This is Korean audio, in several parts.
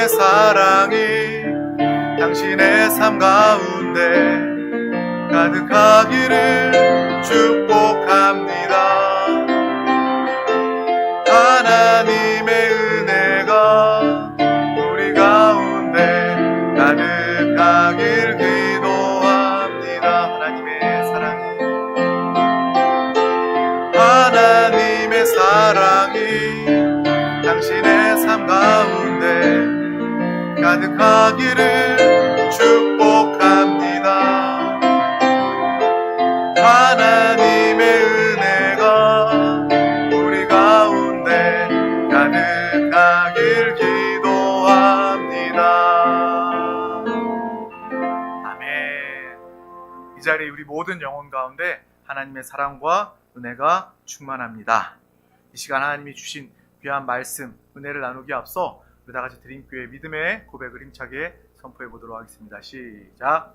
하나님의 사랑이 당신의 삶 가운데 가득하기를 축복합니다. 하나님의 은혜가 우리 가운데 가득하길 기도합니다. 하나님의 사랑이 당신의 삶 가운데 가득하기를 축복합니다. 하나님의 은혜가 우리 가운데 가득하길 기도합니다. 아멘. 이 자리에 우리 모든 영혼 가운데 하나님의 사랑과 은혜가 충만합니다. 이 시간 하나님이 주신 귀한 말씀, 은혜를 나누기 앞서 우리 다 같이 드림교회 믿음의 고백을 힘차게 선포해 보도록 하겠습니다. 시작.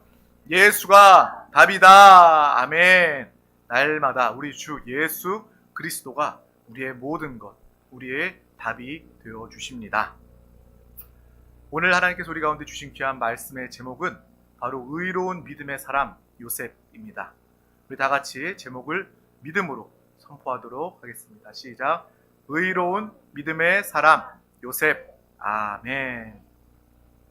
예수가 답이다. 아멘. 날마다 우리 주 예수 그리스도가 우리의 모든 것, 우리의 답이 되어 주십니다. 오늘 하나님께서 우리 가운데 주신 귀한 말씀의 제목은 바로 의로운 믿음의 사람 요셉입니다. 우리 다 같이 제목을 믿음으로 선포하도록 하겠습니다. 시작. 의로운 믿음의 사람 요셉. 아멘.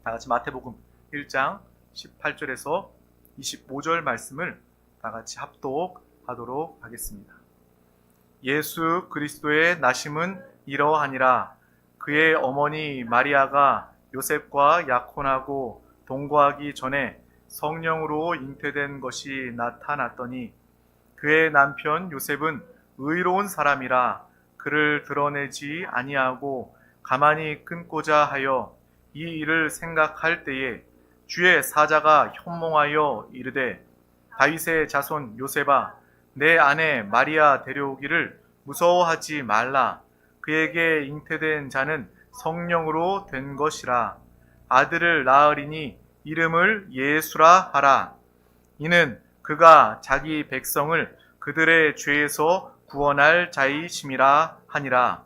다 같이 마태복음 1장 18절에서 25절 말씀을 다 같이 합독하도록 하겠습니다. 예수 그리스도의 나심은 이러하니라. 그의 어머니 마리아가 요셉과 약혼하고 동거하기 전에 성령으로 잉태된 것이 나타났더니 그의 남편 요셉은 의로운 사람이라 그를 드러내지 아니하고 가만히 끊고자 하여 이 일을 생각할 때에 주의 사자가 현몽하여 이르되 다윗의 자손 요셉아 내 아내 마리아 데려오기를 무서워하지 말라. 그에게 잉태된 자는 성령으로 된 것이라. 아들을 낳으리니 이름을 예수라 하라. 이는 그가 자기 백성을 그들의 죄에서 구원할 자이심이라 하니라.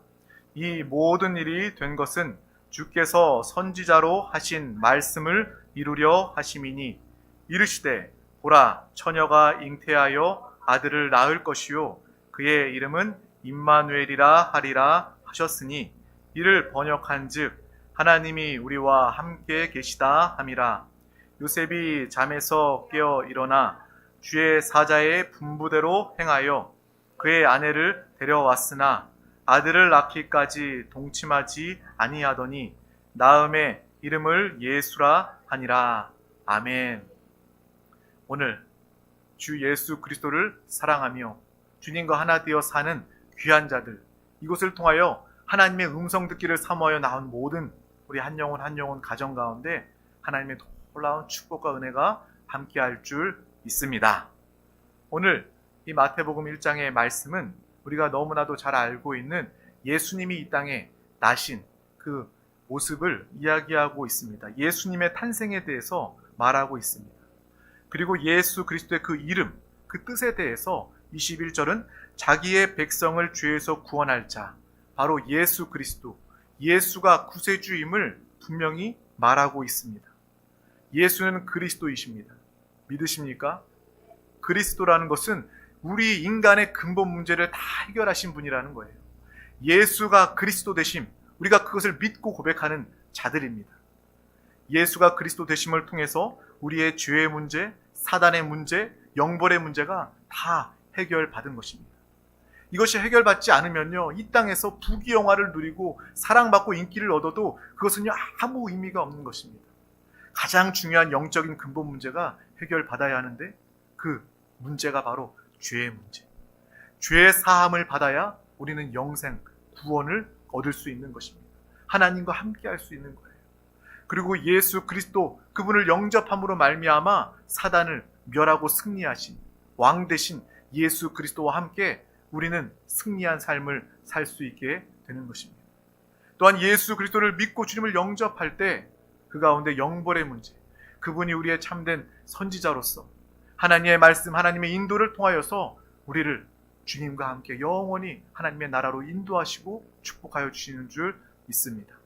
이 모든 일이 된 것은 주께서 선지자로 하신 말씀을 이루려 하심이니 이르시되 보라 처녀가 잉태하여 아들을 낳을 것이요 그의 이름은 임마누엘이라 하리라 하셨으니 이를 번역한즉 하나님이 우리와 함께 계시다 함이라. 요셉이 잠에서 깨어 일어나 주의 사자의 분부대로 행하여 그의 아내를 데려왔으나 아들을 낳기까지 동침하지 아니하더니 낳음에 이름을 예수라 하니라. 아멘. 오늘 주 예수 그리스도를 사랑하며 주님과 하나 되어 사는 귀한 자들, 이곳을 통하여 하나님의 음성 듣기를 사모하여 나온 모든 우리 한 영혼 가정 가운데 하나님의 놀라운 축복과 은혜가 함께할 줄 믿습니다. 오늘 이 마태복음 1장의 말씀은 우리가 너무나도 잘 알고 있는 예수님이 이 땅에 나신 그 모습을 이야기하고 있습니다. 예수님의 탄생에 대해서 말하고 있습니다. 그리고 예수 그리스도의 그 이름, 그 뜻에 대해서 21절은 자기의 백성을 죄에서 구원할 자, 바로 예수 그리스도, 예수가 구세주임을 분명히 말하고 있습니다. 예수는 그리스도이십니다. 믿으십니까? 그리스도라는 것은 우리 인간의 근본 문제를 다 해결하신 분이라는 거예요. 예수가 그리스도 되심, 우리가 그것을 믿고 고백하는 자들입니다. 예수가 그리스도 되심을 통해서 우리의 죄의 문제, 사단의 문제, 영벌의 문제가 다 해결받은 것입니다. 이것이 해결받지 않으면요, 이 땅에서 부귀영화를 누리고 사랑받고 인기를 얻어도 그것은요 아무 의미가 없는 것입니다. 가장 중요한 영적인 근본 문제가 해결받아야 하는데 그 문제가 바로 죄의 문제. 죄의 사함을 받아야 우리는 영생, 구원을 얻을 수 있는 것입니다. 하나님과 함께 할 수 있는 거예요. 그리고 예수 그리스도 그분을 영접함으로 말미암아 사단을 멸하고 승리하신 왕 대신 예수 그리스도와 함께 우리는 승리한 삶을 살 수 있게 되는 것입니다. 또한 예수 그리스도를 믿고 주님을 영접할 때 그 가운데 영벌의 문제, 그분이 우리의 참된 선지자로서 하나님의 말씀, 하나님의 인도를 통하여서 우리를 주님과 함께 영원히 하나님의 나라로 인도하시고 축복하여 주시는 줄 믿습니다.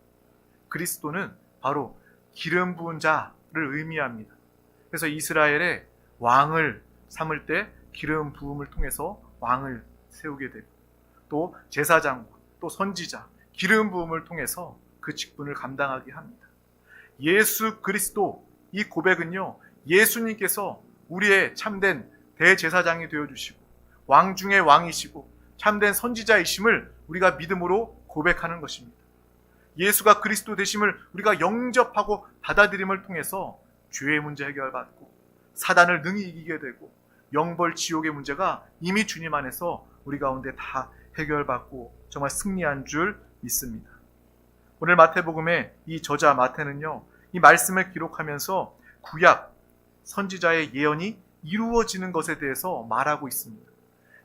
그리스도는 바로 기름 부은 자를 의미합니다. 그래서 이스라엘의 왕을 삼을 때 기름 부음을 통해서 왕을 세우게 되고, 또 제사장과 또 선지자, 기름 부음을 통해서 그 직분을 감당하게 합니다. 예수 그리스도, 이 고백은요, 예수님께서 우리의 참된 대제사장이 되어주시고 왕 중의 왕이시고 참된 선지자이심을 우리가 믿음으로 고백하는 것입니다. 예수가 그리스도 되심을 우리가 영접하고 받아들임을 통해서 죄의 문제 해결받고 사단을 능히 이기게 되고 영벌 지옥의 문제가 이미 주님 안에서 우리 가운데 다 해결받고 정말 승리한 줄 믿습니다. 오늘 마태복음의 이 저자 마태는요, 이 말씀을 기록하면서 구약 선지자의 예언이 이루어지는 것에 대해서 말하고 있습니다.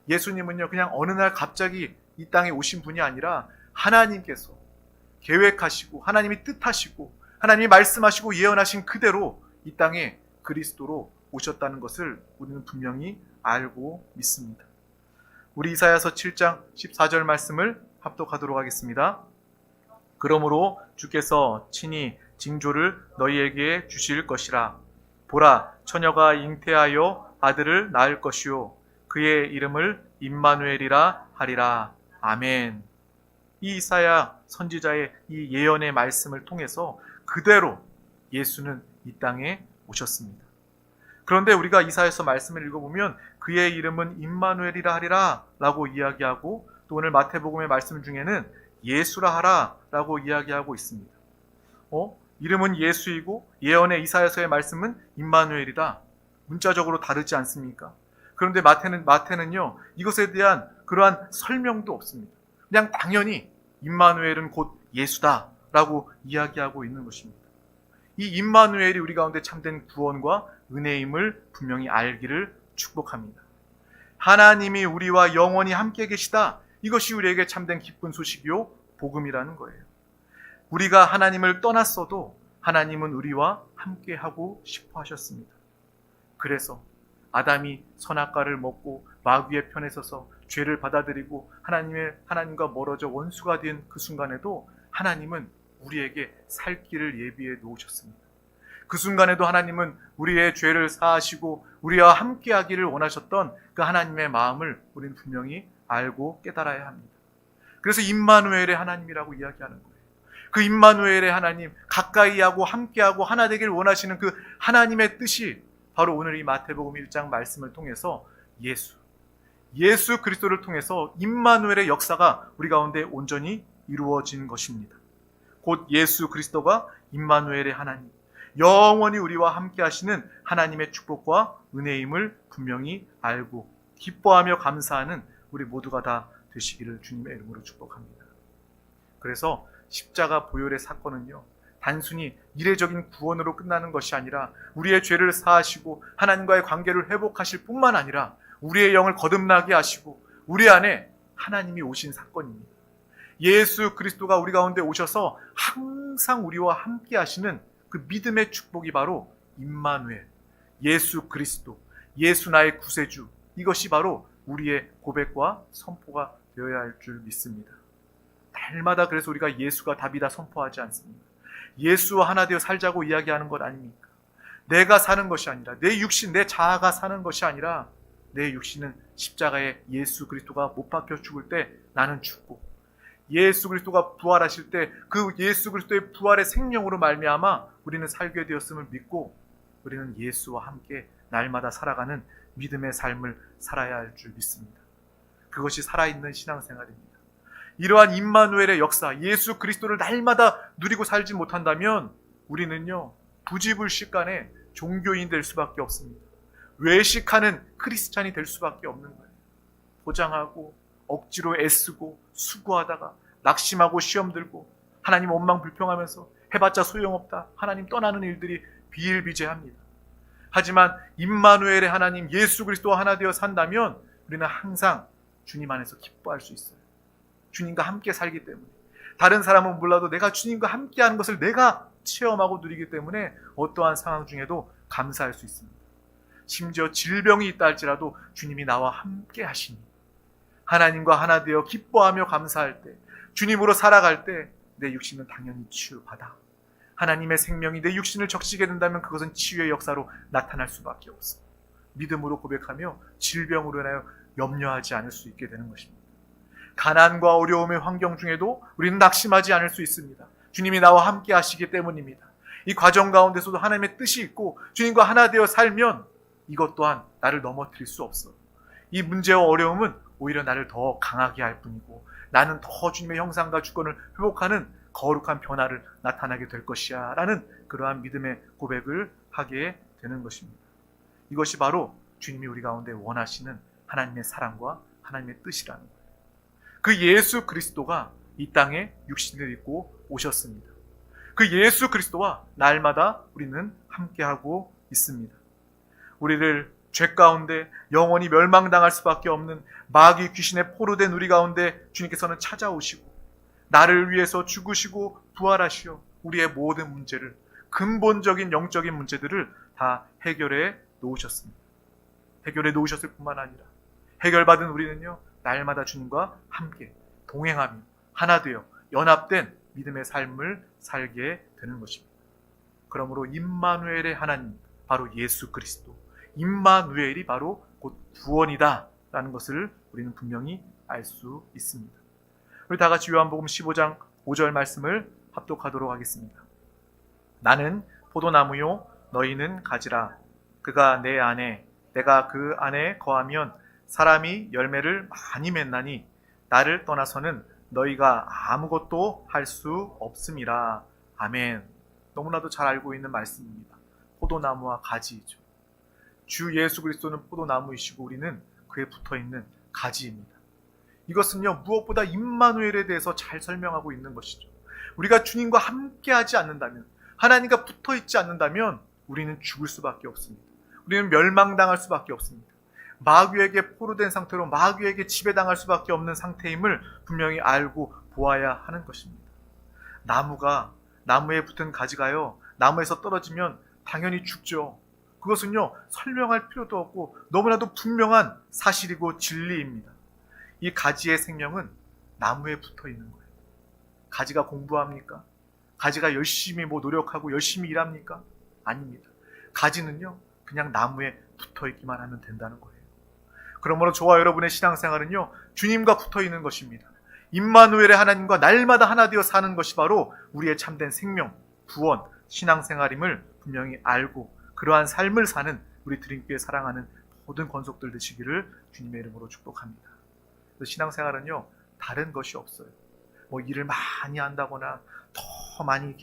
예수님은요, 그냥 어느 날 갑자기 이 땅에 오신 분이 아니라 하나님께서 계획하시고 하나님이 뜻하시고 하나님이 말씀하시고 예언하신 그대로 이 땅에 그리스도로 오셨다는 것을 우리는 분명히 알고 믿습니다. 우리 이사야서 7장 14절 말씀을 합독하도록 하겠습니다. 그러므로 주께서 친히 징조를 너희에게 주실 것이라. 보라, 처녀가 잉태하여 아들을 낳을 것이요 그의 이름을 임마누엘이라 하리라. 아멘. 이 이사야 선지자의 이 예언의 말씀을 통해서 그대로 예수는 이 땅에 오셨습니다. 그런데 우리가 이사야서 말씀을 읽어보면 그의 이름은 임마누엘이라 하리라 라고 이야기하고, 또 오늘 마태복음의 말씀 중에는 예수라 하라 라고 이야기하고 있습니다. 이름은 예수이고 예언의 이사야서의 말씀은 임마누엘이다. 문자적으로 다르지 않습니까? 그런데 마태는요, 이것에 대한 그러한 설명도 없습니다. 그냥 당연히 임마누엘은 곧 예수다 라고 이야기하고 있는 것입니다. 이 임마누엘이 우리 가운데 참된 구원과 은혜임을 분명히 알기를 축복합니다. 하나님이 우리와 영원히 함께 계시다. 이것이 우리에게 참된 기쁜 소식이요 복음이라는 거예요. 우리가 하나님을 떠났어도 하나님은 우리와 함께하고 싶어 하셨습니다. 그래서 아담이 선악과를 먹고 마귀의 편에 서서 죄를 받아들이고 하나님과 멀어져 원수가 된 그 순간에도 하나님은 우리에게 살 길을 예비해 놓으셨습니다. 그 순간에도 하나님은 우리의 죄를 사하시고 우리와 함께하기를 원하셨던 그 하나님의 마음을 우리는 분명히 알고 깨달아야 합니다. 그래서 임마누엘의 하나님이라고 이야기하는 거예요. 그 임마누엘의 하나님, 가까이하고 함께하고 하나 되길 원하시는 그 하나님의 뜻이 바로 오늘 이 마태복음 1장 말씀을 통해서 예수 그리스도를 통해서 임마누엘의 역사가 우리 가운데 온전히 이루어진 것입니다. 곧 예수 그리스도가 임마누엘의 하나님, 영원히 우리와 함께 하시는 하나님의 축복과 은혜임을 분명히 알고 기뻐하며 감사하는 우리 모두가 다 되시기를 주님의 이름으로 축복합니다. 그래서 십자가 보혈의 사건은요, 단순히 이례적인 구원으로 끝나는 것이 아니라 우리의 죄를 사하시고 하나님과의 관계를 회복하실 뿐만 아니라 우리의 영을 거듭나게 하시고 우리 안에 하나님이 오신 사건입니다. 예수 그리스도가 우리 가운데 오셔서 항상 우리와 함께 하시는 그 믿음의 축복이 바로 임마누엘, 예수 그리스도, 예수 나의 구세주, 이것이 바로 우리의 고백과 선포가 되어야 할 줄 믿습니다. 날마다 그래서 우리가 예수가 답이다 선포하지 않습니다. 예수와 하나 되어 살자고 이야기하는 것 아닙니까? 내가 사는 것이 아니라, 내 육신, 내 자아가 사는 것이 아니라 내 육신은 십자가에 예수 그리스도가 못 박혀 죽을 때 나는 죽고, 예수 그리스도가 부활하실 때 그 예수 그리스도의 부활의 생명으로 말미암아 우리는 살게 되었음을 믿고 우리는 예수와 함께 날마다 살아가는 믿음의 삶을 살아야 할 줄 믿습니다. 그것이 살아있는 신앙생활입니다. 이러한 임마누엘의 역사, 예수 그리스도를 날마다 누리고 살지 못한다면 우리는요, 부지불식간에 종교인 될 수밖에 없습니다. 외식하는 크리스찬이 될 수밖에 없는 거예요. 포장하고 억지로 애쓰고 수고하다가 낙심하고 시험 들고 하나님 원망 불평하면서 해봤자 소용없다, 하나님 떠나는 일들이 비일비재합니다. 하지만 임마누엘의 하나님 예수 그리스도와 하나 되어 산다면 우리는 항상 주님 안에서 기뻐할 수 있어요. 주님과 함께 살기 때문에. 다른 사람은 몰라도 내가 주님과 함께하는 것을 내가 체험하고 누리기 때문에 어떠한 상황 중에도 감사할 수 있습니다. 심지어 질병이 있다 할지라도 주님이 나와 함께 하시니 하나님과 하나 되어 기뻐하며 감사할 때, 주님으로 살아갈 때 내 육신은 당연히 치유받아 하나님의 생명이 내 육신을 적시게 된다면 그것은 치유의 역사로 나타날 수밖에 없어. 믿음으로 고백하며 질병으로 인하여 염려하지 않을 수 있게 되는 것입니다. 가난과 어려움의 환경 중에도 우리는 낙심하지 않을 수 있습니다. 주님이 나와 함께 하시기 때문입니다. 이 과정 가운데서도 하나님의 뜻이 있고 주님과 하나 되어 살면 이것 또한 나를 넘어뜨릴 수 없어. 이 문제와 어려움은 오히려 나를 더 강하게 할 뿐이고 나는 더 주님의 형상과 주권을 회복하는 거룩한 변화를 나타나게 될 것이야 라는 그러한 믿음의 고백을 하게 되는 것입니다. 이것이 바로 주님이 우리 가운데 원하시는 하나님의 사랑과 하나님의 뜻이라는 거예요. 그 예수 그리스도가 이 땅에 육신을 입고 오셨습니다. 그 예수 그리스도와 날마다 우리는 함께하고 있습니다. 우리를 죄 가운데 영원히 멸망당할 수밖에 없는 마귀 귀신의 포로된 우리 가운데 주님께서는 찾아오시고 나를 위해서 죽으시고 부활하시어 우리의 모든 문제를, 근본적인 영적인 문제들을 다 해결해 놓으셨습니다. 해결해 놓으셨을 뿐만 아니라 해결받은 우리는요, 날마다 주님과 함께 동행하며 하나 되어 연합된 믿음의 삶을 살게 되는 것입니다. 그러므로 임마누엘의 하나님, 바로 예수 그리스도, 임마누엘이 바로 곧 구원이다 라는 것을 우리는 분명히 알 수 있습니다. 우리 다 같이 요한복음 15장 5절 말씀을 합독하도록 하겠습니다. 나는 포도나무요 너희는 가지라. 그가 내 안에 내가 그 안에 거하면 사람이 열매를 많이 맺나니 나를 떠나서는 너희가 아무것도 할 수 없음이라. 아멘. 너무나도 잘 알고 있는 말씀입니다. 포도나무와 가지이죠. 주 예수 그리스도는 포도나무이시고 우리는 그에 붙어있는 가지입니다. 이것은요, 무엇보다 임마누엘에 대해서 잘 설명하고 있는 것이죠. 우리가 주님과 함께하지 않는다면, 하나님과 붙어있지 않는다면 우리는 죽을 수밖에 없습니다. 우리는 멸망당할 수밖에 없습니다. 마귀에게 포로된 상태로 마귀에게 지배당할 수밖에 없는 상태임을 분명히 알고 보아야 하는 것입니다. 나무에 붙은 가지가요, 나무에서 떨어지면 당연히 죽죠. 그것은요, 설명할 필요도 없고 너무나도 분명한 사실이고 진리입니다. 이 가지의 생명은 나무에 붙어 있는 거예요. 가지가 공부합니까? 가지가 열심히 노력하고 열심히 일합니까? 아닙니다. 가지는요, 그냥 나무에 붙어 있기만 하면 된다는 거예요. 그러므로 저와 여러분의 신앙생활은요, 주님과 붙어 있는 것입니다. 임마누엘의 하나님과 날마다 하나 되어 사는 것이 바로 우리의 참된 생명, 구원, 신앙생활임을 분명히 알고 그러한 삶을 사는 우리 드림교회 사랑하는 모든 권속들 되시기를 주님의 이름으로 축복합니다. 신앙생활은요, 다른 것이 없어요. 일을 많이 한다거나 더 많이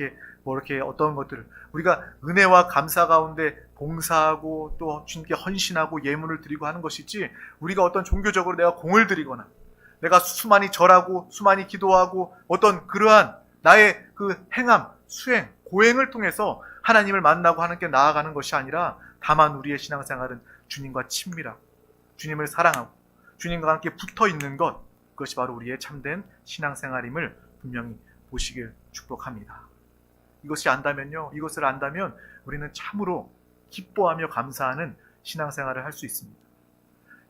이렇게 어떤 것들을 우리가 은혜와 감사 가운데 봉사하고 또 주님께 헌신하고 예물을 드리고 하는 것이지, 우리가 어떤 종교적으로 내가 공을 들이거나 내가 수많이 절하고 수많이 기도하고 어떤 그러한 나의 그 행함, 수행, 고행을 통해서 하나님을 만나고 하나님께 나아가는 것이 아니라 다만 우리의 신앙생활은 주님과 친밀하고 주님을 사랑하고 주님과 함께 붙어있는 것, 그것이 바로 우리의 참된 신앙생활임을 분명히 보시길 축복합니다. 이것을 안다면 우리는 참으로 기뻐하며 감사하는 신앙생활을 할 수 있습니다.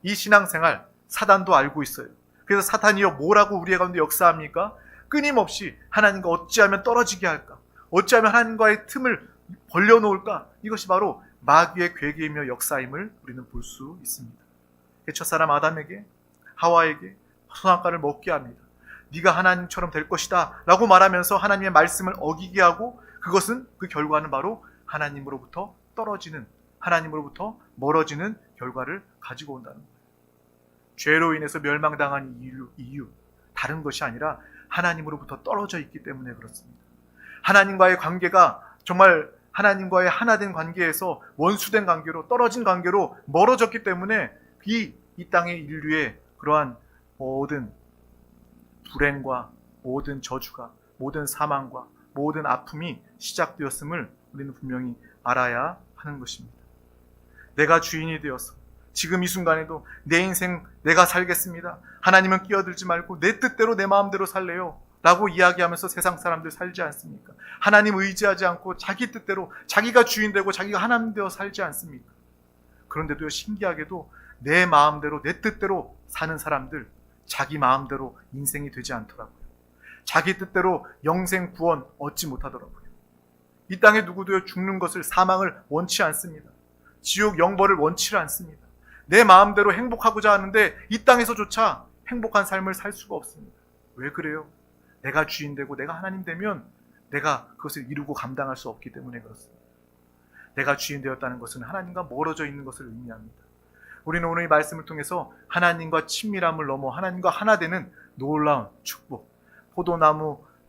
이 신앙생활 사단도 알고 있어요. 그래서 사탄이요, 뭐라고 우리 가운데 역사합니까? 끊임없이 하나님과 어찌하면 떨어지게 할까? 어찌하면 하나님과의 틈을 벌려놓을까? 이것이 바로 마귀의 괴계이며 역사임을 우리는 볼 수 있습니다. 첫사람 아담에게, 하와에게 선악과를 먹게 합니다. 네가 하나님처럼 될 것이다 라고 말하면서 하나님의 말씀을 어기게 하고, 그것은 그 결과는 바로 하나님으로부터 떨어지는, 하나님으로부터 멀어지는 결과를 가지고 온다는 거예요. 죄로 인해서 멸망당한 이유 다른 것이 아니라 하나님으로부터 떨어져 있기 때문에 그렇습니다. 하나님과의 관계가 정말 하나님과의 하나된 관계에서 원수된 관계로, 떨어진 관계로 멀어졌기 때문에 이 땅의 인류의 그러한 모든 불행과 모든 저주가, 모든 사망과 모든 아픔이 시작되었음을 우리는 분명히 알아야 하는 것입니다. 내가 주인이 되어서 지금 이 순간에도 내 인생 내가 살겠습니다, 하나님은 끼어들지 말고 내 뜻대로 내 마음대로 살래요 라고 이야기하면서 세상 사람들 살지 않습니까? 하나님 의지하지 않고 자기 뜻대로 자기가 주인 되고 자기가 하나님 되어 살지 않습니까? 그런데도 신기하게도 내 마음대로 내 뜻대로 사는 사람들, 자기 마음대로 인생이 되지 않더라고요. 자기 뜻대로 영생 구원 얻지 못하더라고요. 이 땅에 누구도요 죽는 것을, 사망을 원치 않습니다. 지옥 영벌을 원치를 않습니다. 내 마음대로 행복하고자 하는데 이 땅에서조차 행복한 삶을 살 수가 없습니다. 왜 그래요? 내가 주인 되고 내가 하나님 되면 내가 그것을 이루고 감당할 수 없기 때문에 그렇습니다. 내가 주인 되었다는 것은 하나님과 멀어져 있는 것을 의미합니다. 우리는 오늘 이 말씀을 통해서 하나님과 친밀함을 넘어 하나님과 하나 되는 놀라운 축복,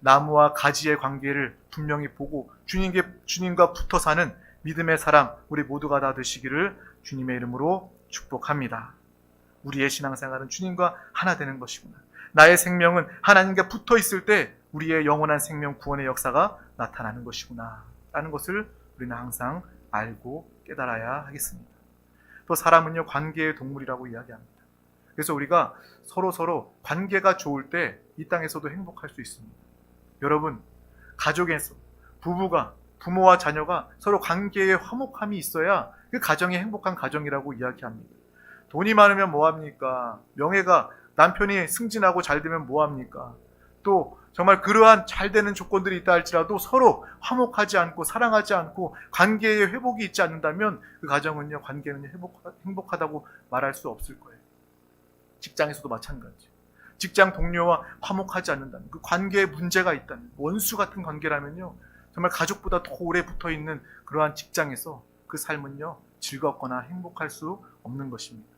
나무와 가지의 관계를 분명히 보고 주님과 붙어 사는 믿음의 사람 우리 모두가 다 되시기를 주님의 이름으로 축복합니다. 우리의 신앙생활은 주님과 하나 되는 것이구나. 나의 생명은 하나님과 붙어 있을 때 우리의 영원한 생명 구원의 역사가 나타나는 것이구나 라는 것을 우리는 항상 알고 깨달아야 하겠습니다. 또 사람은요 관계의 동물이라고 이야기합니다. 그래서 우리가 서로 관계가 좋을 때 이 땅에서도 행복할 수 있습니다. 여러분, 가족에서 부모와 자녀가 서로 관계에 화목함이 있어야 그 가정이 행복한 가정이라고 이야기합니다. 돈이 많으면 뭐합니까? 명예가, 남편이 승진하고 잘 되면 뭐합니까? 또 정말 그러한 잘 되는 조건들이 있다 할지라도 서로 화목하지 않고 사랑하지 않고 관계의 회복이 있지 않는다면 그 가정은요, 관계는 행복하다고 말할 수 없을 거예요. 직장에서도 마찬가지. 직장 동료와 화목하지 않는다면, 그 관계에 문제가 있다면, 원수 같은 관계라면요, 정말 가족보다 더 오래 붙어있는 그러한 직장에서 그 삶은요, 즐겁거나 행복할 수 없는 것입니다.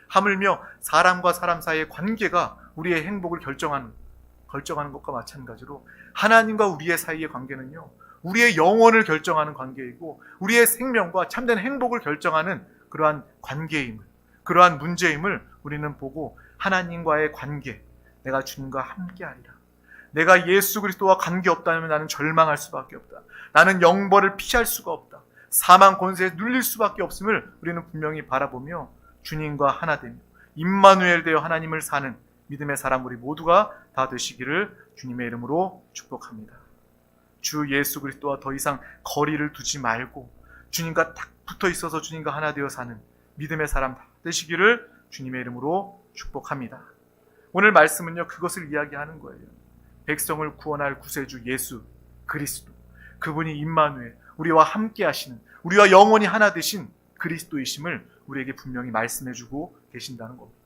하물며 사람과 사람 사이의 관계가 우리의 행복을 결정하는 것과 마찬가지로 하나님과 우리의 사이의 관계는요, 우리의 영혼을 결정하는 관계이고 우리의 생명과 참된 행복을 결정하는 그러한 관계임을, 그러한 문제임을 우리는 보고 하나님과의 관계, 내가 주님과 함께하리라. 내가 예수 그리스도와 관계없다면 나는 절망할 수밖에 없다. 나는 영벌을 피할 수가 없다. 사망 권세에 눌릴 수밖에 없음을 우리는 분명히 바라보며 주님과 하나 되며 임마누엘 되어 하나님을 사는 믿음의 사람 우리 모두가 다 되시기를 주님의 이름으로 축복합니다. 주 예수 그리스도와 더 이상 거리를 두지 말고 주님과 딱 붙어 있어서 주님과 하나 되어 사는 믿음의 사람 다 되시기를 주님의 이름으로 축복합니다. 오늘 말씀은요, 그것을 이야기하는 거예요. 백성을 구원할 구세주 예수 그리스도, 그분이 임마누엘, 우리와 함께 하시는, 우리와 영원히 하나 되신 그리스도이심을 우리에게 분명히 말씀해주고 계신다는 겁니다.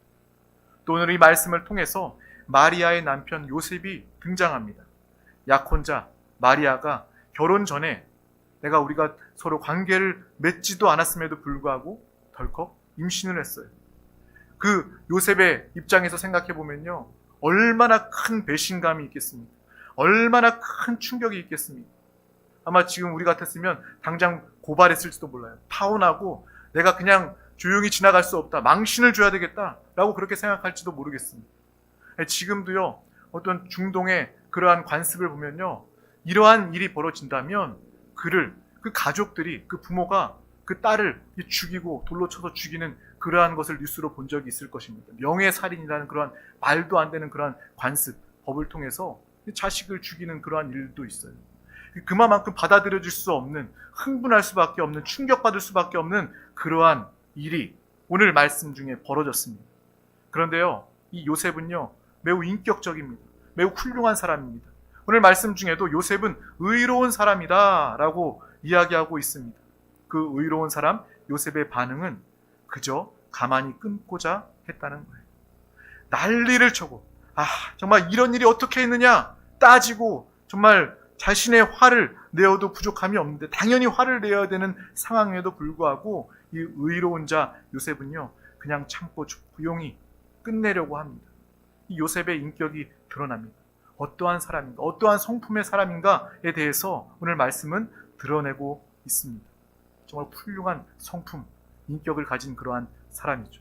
또 오늘 이 말씀을 통해서 마리아의 남편 요셉이 등장합니다. 약혼자 마리아가 결혼 전에 우리가 서로 관계를 맺지도 않았음에도 불구하고 덜컥 임신을 했어요. 그 요셉의 입장에서 생각해 보면요, 얼마나 큰 배신감이 있겠습니까? 얼마나 큰 충격이 있겠습니까? 아마 지금 우리 같았으면 당장 고발했을지도 몰라요. 파혼하고 내가 그냥 조용히 지나갈 수 없다, 망신을 줘야 되겠다 라고 그렇게 생각할지도 모르겠습니다. 지금도요, 어떤 중동의 그러한 관습을 보면요, 이러한 일이 벌어진다면 그 가족들이, 그 부모가 그 딸을 죽이고 돌로 쳐서 죽이는 그러한 것을 뉴스로 본 적이 있을 것입니다. 명예살인이라는 그러한 말도 안 되는 그러한 관습, 법을 통해서 자식을 죽이는 그러한 일도 있어요. 그만큼 받아들여질 수 없는, 흥분할 수밖에 없는, 충격받을 수밖에 없는 그러한 일이 오늘 말씀 중에 벌어졌습니다. 그런데요, 이 요셉은요, 매우 인격적입니다. 매우 훌륭한 사람입니다. 오늘 말씀 중에도 요셉은 의로운 사람이다 라고 이야기하고 있습니다. 그 의로운 사람 요셉의 반응은 그저 가만히 끊고자 했다는 거예요. 난리를 쳐고, 정말 이런 일이 어떻게 있느냐 따지고 정말 자신의 화를 내어도 부족함이 없는데 당연히 화를 내어야 되는 상황에도 불구하고 이 의로운 자 요셉은요, 그냥 참고 조용히 끝내려고 합니다. 이 요셉의 인격이 드러납니다. 어떠한 사람인가, 어떠한 성품의 사람인가에 대해서 오늘 말씀은 드러내고 있습니다. 정말 훌륭한 성품, 인격을 가진 그러한 사람이죠.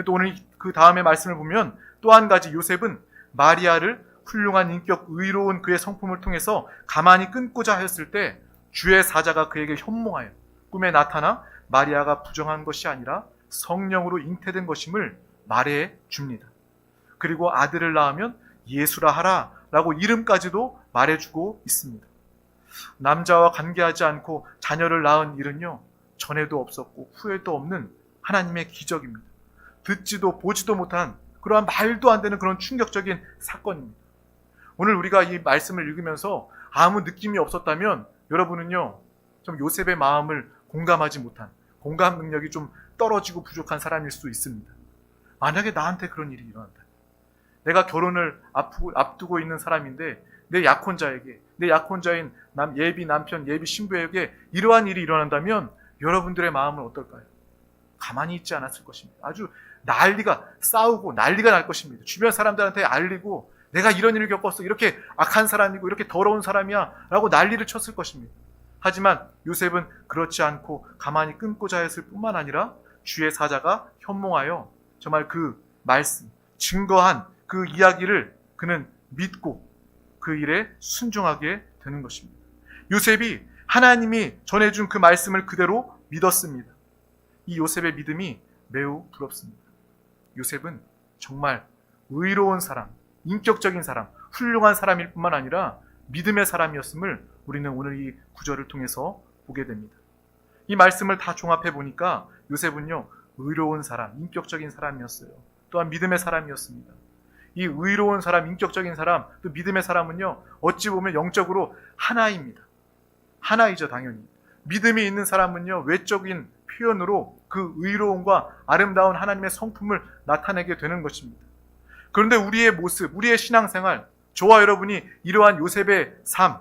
또 오늘 그 다음에 말씀을 보면 또 한 가지 요셉은 마리아를 훌륭한 인격, 의로운 그의 성품을 통해서 가만히 끊고자 하였을 때 주의 사자가 그에게 현몽하여 꿈에 나타나 마리아가 부정한 것이 아니라 성령으로 잉태된 것임을 말해 줍니다. 그리고 아들을 낳으면 예수라 하라 라고 이름까지도 말해주고 있습니다. 남자와 관계하지 않고 자녀를 낳은 일은요, 전에도 없었고 후에도 없는 하나님의 기적입니다. 듣지도 보지도 못한 그러한 말도 안 되는 그런 충격적인 사건입니다. 오늘 우리가 이 말씀을 읽으면서 아무 느낌이 없었다면 여러분은요, 좀 요셉의 마음을 공감하지 못한, 공감 능력이 좀 떨어지고 부족한 사람일 수도 있습니다. 만약에 나한테 그런 일이 일어난다. 내가 결혼을 앞두고 있는 사람인데 내 약혼자에게, 내 약혼자인 예비 남편, 예비 신부에게 이러한 일이 일어난다면 여러분들의 마음은 어떨까요? 가만히 있지 않았을 것입니다. 아주 싸우고 난리가 날 것입니다. 주변 사람들한테 알리고 내가 이런 일을 겪었어, 이렇게 악한 사람이고 이렇게 더러운 사람이야 라고 난리를 쳤을 것입니다. 하지만 요셉은 그렇지 않고 가만히 끊고자 했을 뿐만 아니라 주의 사자가 현몽하여 정말 그 말씀, 증거한 그 이야기를 그는 믿고 그 일에 순종하게 되는 것입니다. 요셉이 하나님이 전해준 그 말씀을 그대로 믿었습니다. 이 요셉의 믿음이 매우 부럽습니다. 요셉은 정말 의로운 사람, 인격적인 사람, 훌륭한 사람일 뿐만 아니라 믿음의 사람이었음을 우리는 오늘 이 구절을 통해서 보게 됩니다. 이 말씀을 다 종합해 보니까 요셉은요, 의로운 사람, 인격적인 사람이었어요. 또한 믿음의 사람이었습니다. 이 의로운 사람, 인격적인 사람, 또 믿음의 사람은요, 어찌 보면 영적으로 하나입니다. 하나이죠, 당연히. 믿음이 있는 사람은요, 외적인 표현으로 그 의로움과 아름다운 하나님의 성품을 나타내게 되는 것입니다. 그런데 우리의 모습, 우리의 신앙생활, 저와 여러분이 이러한 요셉의 삶,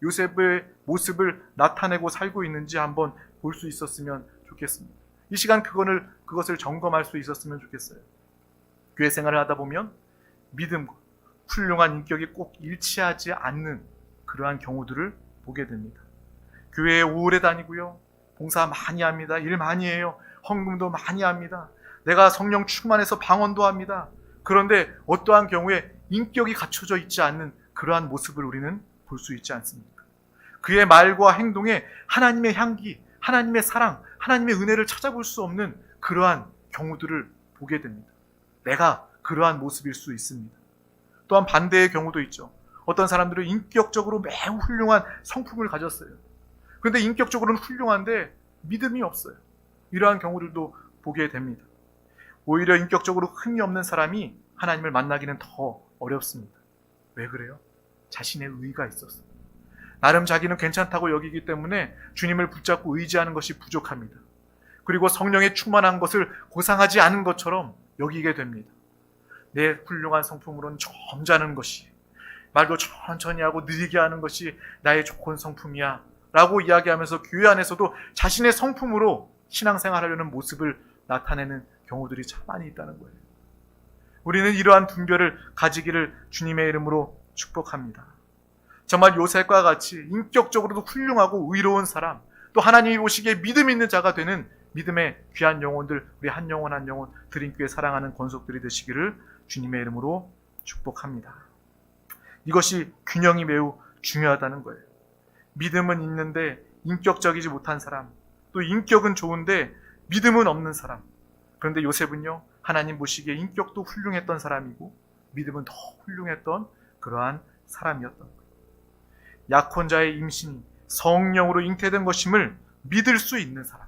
요셉의 모습을 나타내고 살고 있는지 한번 볼 수 있었으면 좋겠습니다. 이 시간 그것을 점검할 수 있었으면 좋겠어요. 교회 생활을 하다 보면 믿음과 훌륭한 인격이 꼭 일치하지 않는 그러한 경우들을 보게 됩니다. 교회에 오래 다니고요, 봉사 많이 합니다. 일 많이 해요. 헌금도 많이 합니다. 내가 성령 충만해서 방언도 합니다. 그런데 어떠한 경우에 인격이 갖춰져 있지 않는 그러한 모습을 우리는 볼 수 있지 않습니까? 그의 말과 행동에 하나님의 향기, 하나님의 사랑, 하나님의 은혜를 찾아볼 수 없는 그러한 경우들을 보게 됩니다. 내가 그러한 모습일 수 있습니다. 또한 반대의 경우도 있죠. 어떤 사람들은 인격적으로 매우 훌륭한 성품을 가졌어요. 그런데 인격적으로는 훌륭한데 믿음이 없어요. 이러한 경우들도 보게 됩니다. 오히려 인격적으로 흠이 없는 사람이 하나님을 만나기는 더 어렵습니다. 왜 그래요? 자신의 의가 있었어요. 나름 자기는 괜찮다고 여기기 때문에 주님을 붙잡고 의지하는 것이 부족합니다. 그리고 성령의 충만한 것을 고상하지 않은 것처럼 여기게 됩니다. 내 훌륭한 성품으로는 점잖은 것이, 말도 천천히 하고 느리게 하는 것이 나의 좋은 성품이야 라고 이야기하면서 교회 안에서도 자신의 성품으로 신앙생활하려는 모습을 나타내는 경우들이 참 많이 있다는 거예요. 우리는 이러한 분별을 가지기를 주님의 이름으로 축복합니다. 정말 요셉과 같이 인격적으로도 훌륭하고 의로운 사람, 또 하나님이 보시기에 믿음 있는 자가 되는 믿음의 귀한 영혼들, 우리 한 영혼 한 영혼 드림교회 사랑하는 권속들이 되시기를 주님의 이름으로 축복합니다. 이것이 균형이 매우 중요하다는 거예요. 믿음은 있는데 인격적이지 못한 사람, 또 인격은 좋은데 믿음은 없는 사람. 그런데 요셉은요, 하나님 보시기에 인격도 훌륭했던 사람이고 믿음은 더 훌륭했던 그러한 사람이었던 거예요. 약혼자의 임신이 성령으로 잉태된 것임을 믿을 수 있는 사람,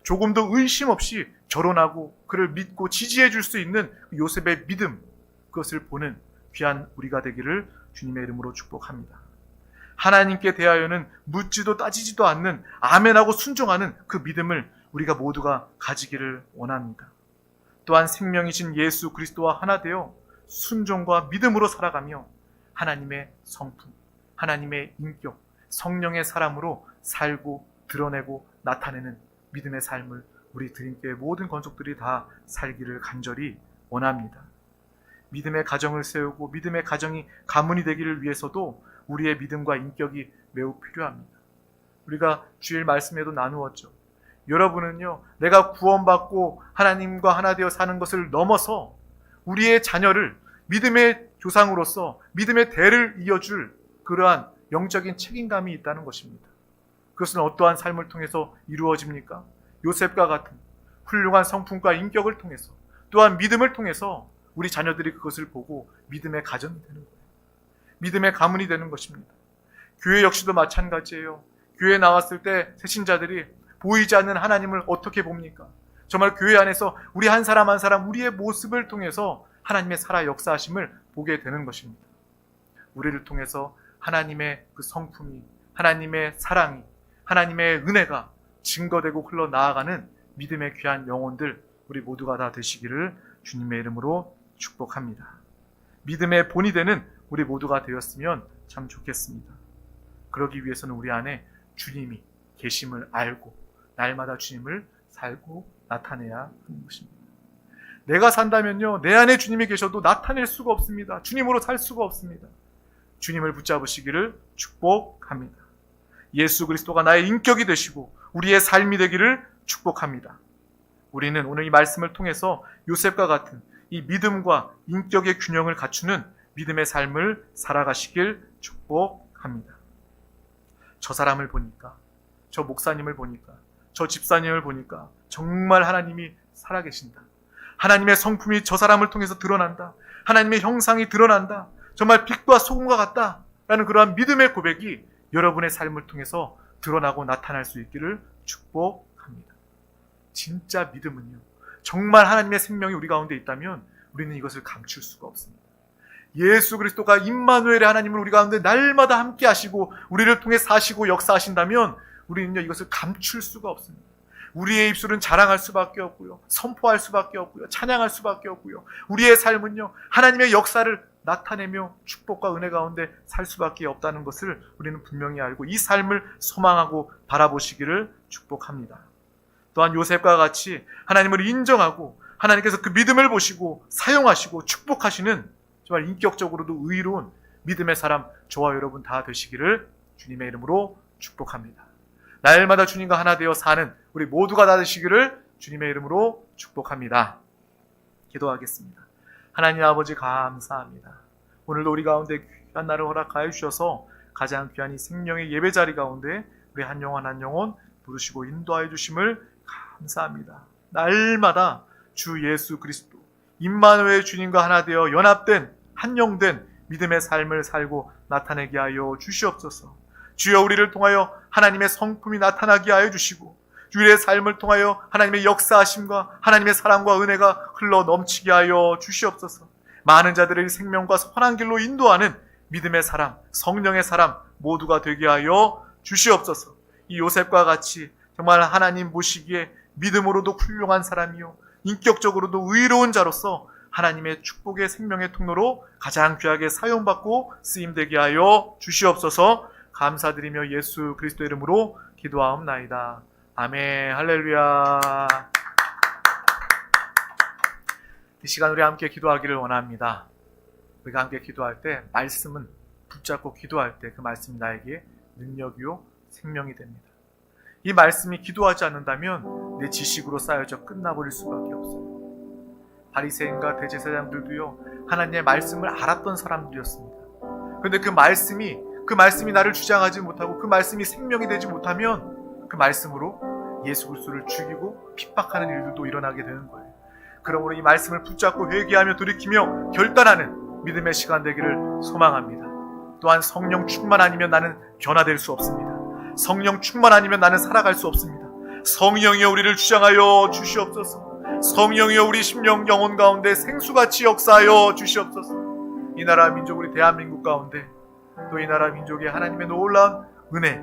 조금도 의심 없이 결혼하고 그를 믿고 지지해 줄 수 있는 요셉의 믿음, 그것을 보는 귀한 우리가 되기를 주님의 이름으로 축복합니다. 하나님께 대하여는 묻지도 따지지도 않는 아멘하고 순종하는 그 믿음을 우리가 모두가 가지기를 원합니다. 또한 생명이신 예수 그리스도와 하나 되어 순종과 믿음으로 살아가며 하나님의 성품, 하나님의 인격, 성령의 사람으로 살고 드러내고 나타내는 믿음의 삶을 우리 드림교회 모든 권속들이 다 살기를 간절히 원합니다. 믿음의 가정을 세우고 믿음의 가정이 가문이 되기를 위해서도 우리의 믿음과 인격이 매우 필요합니다. 우리가 주일 말씀에도 나누었죠. 여러분은요, 내가 구원받고 하나님과 하나 되어 사는 것을 넘어서 우리의 자녀를 믿음의 조상으로서 믿음의 대를 이어줄 그러한 영적인 책임감이 있다는 것입니다. 그것은 어떠한 삶을 통해서 이루어집니까? 요셉과 같은 훌륭한 성품과 인격을 통해서, 또한 믿음을 통해서 우리 자녀들이 그것을 보고 믿음의 가정이 되는 거예요. 믿음의 가문이 되는 것입니다. 교회 역시도 마찬가지예요. 교회에 나왔을 때 새신자들이 보이지 않는 하나님을 어떻게 봅니까? 정말 교회 안에서 우리 한 사람 한 사람 우리의 모습을 통해서 하나님의 살아 역사하심을 보게 되는 것입니다. 우리를 통해서 하나님의 그 성품이, 하나님의 사랑이, 하나님의 은혜가 증거되고 흘러나아가는 믿음의 귀한 영혼들 우리 모두가 다 되시기를 주님의 이름으로 축복합니다. 믿음의 본이 되는 우리 모두가 되었으면 참 좋겠습니다. 그러기 위해서는 우리 안에 주님이 계심을 알고 날마다 주님을 살고 나타내야 하는 것입니다. 내가 산다면요, 내 안에 주님이 계셔도 나타낼 수가 없습니다. 주님으로 살 수가 없습니다. 주님을 붙잡으시기를 축복합니다. 예수 그리스도가 나의 인격이 되시고 우리의 삶이 되기를 축복합니다. 우리는 오늘 이 말씀을 통해서 요셉과 같은 이 믿음과 인격의 균형을 갖추는 믿음의 삶을 살아가시길 축복합니다. 저 사람을 보니까, 저 목사님을 보니까, 저 집사님을 보니까 정말 하나님이 살아계신다. 하나님의 성품이 저 사람을 통해서 드러난다. 하나님의 형상이 드러난다. 정말 빛과 소금과 같다. 라는 그러한 믿음의 고백이 여러분의 삶을 통해서 드러나고 나타날 수 있기를 축복합니다. 진짜 믿음은요, 정말 하나님의 생명이 우리 가운데 있다면 우리는 이것을 감출 수가 없습니다. 예수 그리스도가 임마누엘의 하나님을 우리 가운데 날마다 함께 하시고 우리를 통해 사시고 역사하신다면 우리는요, 이것을 감출 수가 없습니다. 우리의 입술은 자랑할 수밖에 없고요, 선포할 수밖에 없고요, 찬양할 수밖에 없고요, 우리의 삶은요, 하나님의 역사를 나타내며 축복과 은혜 가운데 살 수밖에 없다는 것을 우리는 분명히 알고 이 삶을 소망하고 바라보시기를 축복합니다. 또한 요셉과 같이 하나님을 인정하고 하나님께서 그 믿음을 보시고 사용하시고 축복하시는 정말 인격적으로도 의로운 믿음의 사람 저와 여러분 다 되시기를 주님의 이름으로 축복합니다. 날마다 주님과 하나 되어 사는 우리 모두가 다 되시기를 주님의 이름으로 축복합니다. 기도하겠습니다. 하나님 아버지 감사합니다. 오늘도 우리 가운데 귀한 날을 허락하여 주셔서 가장 귀한 이 생명의 예배 자리 가운데 우리 한 영혼 한 영혼 부르시고 인도하여 주심을 감사합니다. 날마다 주 예수 그리스도 임마누엘 주님과 하나 되어 연합된 한영된 믿음의 삶을 살고 나타내게 하여 주시옵소서. 주여 우리를 통하여 하나님의 성품이 나타나게 하여 주시고 주의 삶을 통하여 하나님의 역사하심과 하나님의 사랑과 은혜가 흘러 넘치게 하여 주시옵소서. 많은 자들의 생명과 선한 길로 인도하는 믿음의 사람, 성령의 사람 모두가 되게 하여 주시옵소서. 이 요셉과 같이 정말 하나님 보시기에 믿음으로도 훌륭한 사람이요 인격적으로도 의로운 자로서 하나님의 축복의 생명의 통로로 가장 귀하게 사용받고 쓰임되게 하여 주시옵소서. 감사드리며 예수 그리스도 이름으로 기도하옵나이다. 아멘. 할렐루야. 이 시간 우리 함께 기도하기를 원합니다. 우리가 함께 기도할 때 말씀은 붙잡고 기도할 때 그 말씀이 나에게 능력이요 생명이 됩니다. 이 말씀이 기도하지 않는다면 내 지식으로 쌓여져 끝나버릴 수밖에 없어요. 바리새인과 대제사장들도요 하나님의 말씀을 알았던 사람들이었습니다. 그런데 그 말씀이 나를 주장하지 못하고 그 말씀이 생명이 되지 못하면 그 말씀으로 예수 그리스도를 죽이고 핍박하는 일들도 일어나게 되는 거예요. 그러므로 이 말씀을 붙잡고 회개하며 돌이키며 결단하는 믿음의 시간 되기를 소망합니다. 또한 성령 충만 아니면 나는 변화될 수 없습니다. 성령 충만 아니면 나는 살아갈 수 없습니다. 성령이여 우리를 주장하여 주시옵소서. 성령이여 우리 심령 영혼 가운데 생수같이 역사하여 주시옵소서. 이 나라 민족 우리 대한민국 가운데 또 이 나라 민족의 하나님의 놀라운 은혜